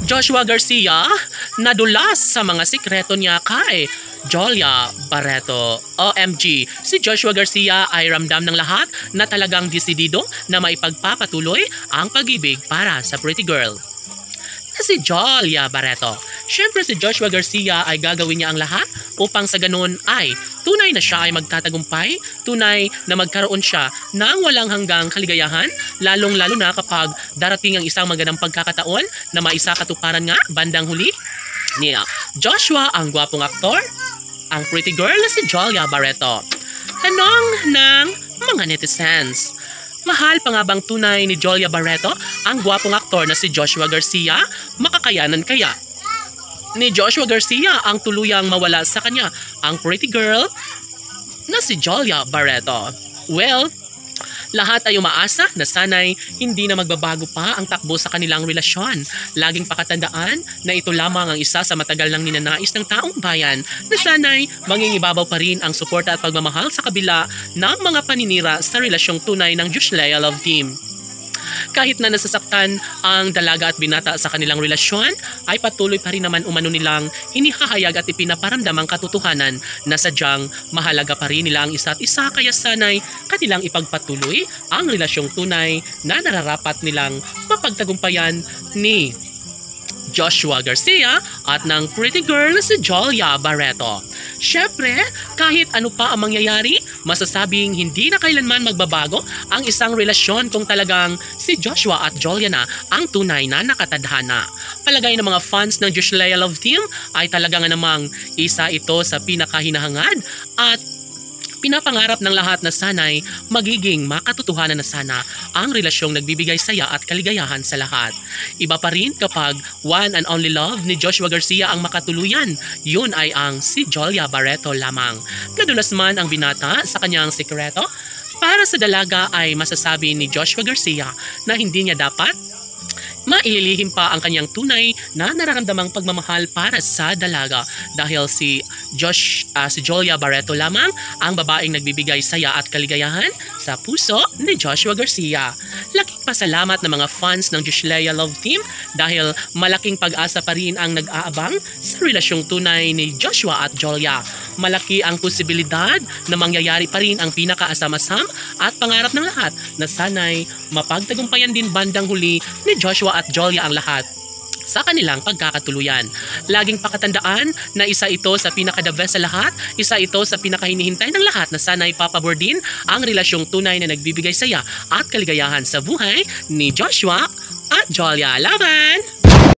Joshua Garcia nadulas sa mga sikreto niya kay Jolia Barreto. OMG, si Joshua Garcia ay ramdam ng lahat na talagang desidido na maipagpapatuloy ang pag-ibig para sa pretty girl na si Jolia Barreto. Siyempre si Joshua Garcia ay gagawin niya ang lahat upang sa ganun ay tunay na siya ay magtatagumpay, tunay na magkaroon siya ng walang hanggang kaligayahan, lalong-lalo na kapag darating ang isang magandang pagkakataon na maisakatuparan nga bandang huli niya. Joshua ang gwapong aktor, ang pretty girl na si Jolia Barreto. Tanong ng mga netizens, mahal pa nga bang tunay ni Jolia Barreto ang gwapong aktor na si Joshua Garcia? Makakayanan kaya ni Joshua Garcia ang tuluyang mawala sa kanya ang pretty girl na si Jolia Barreto? Well, lahat ay umaasa na sana'y hindi na magbabago pa ang takbo sa kanilang relasyon. Laging pakatandaan na ito lamang ang isa sa matagal ng ninanais ng taong bayan na sana'y mangingibabaw pa rin ang suporta at pagmamahal sa kabila ng mga paninira sa relasyong tunay ng Joshua Love Team. Kahit na nasasaktan ang dalaga at binata sa kanilang relasyon, ay patuloy pa rin naman umano nilang inihahayag at ipinaparamdam ang katotohanan na sadyang mahalaga pa rin nila ang isa't isa, kaya sana'y kanilang ipagpatuloy ang relasyong tunay na nararapat nilang mapagtagumpayan ni Joshua Garcia at ng pretty girl na si Jolia Barreto. Syempre, kahit ano pa ang mangyayari, masasabing hindi na kailanman magbabago ang isang relasyon kung talagang si Joshua at Jolia na ang tunay na nakatadhana. Palagay ng mga fans ng Joshua Love Team ay talaga nga namang isa ito sa pinakahinahangad at pinapangarap ng lahat na sana'y magiging makatotohanan na sana ang relasyong nagbibigay saya at kaligayahan sa lahat. Iba pa rin kapag one and only love ni Joshua Garcia ang makatuluyan, yun ay ang si Jolia Barreto lamang. Nadulas man ang binata sa kanyang sikreto, para sa dalaga ay masasabi ni Joshua Garcia na hindi niya dapat maililihim pa ang kanyang tunay na nararamdamang pagmamahal para sa dalaga dahil si Jolia Barreto lamang ang babaeng nagbibigay saya at kaligayahan sa puso ni Joshua Garcia. Laking pasalamat ng mga fans ng Joshua Love Team dahil malaking pag-asa pa rin ang nag-aabang sa relasyong tunay ni Joshua at Jolia. Malaki ang posibilidad na mangyayari pa rin ang pinakaasam-asam at pangarap ng lahat na sana'y mapagtagumpayan din bandang huli ni Joshua at Jolia ang lahat sa kanilang pagkakatuluyan. Laging pakatandaan na isa ito sa pinaka-the best sa lahat, isa ito sa pinakahinihintay ng lahat na sana'y papabor din ang relasyong tunay na nagbibigay saya at kaligayahan sa buhay ni Joshua at Jolia. Laban!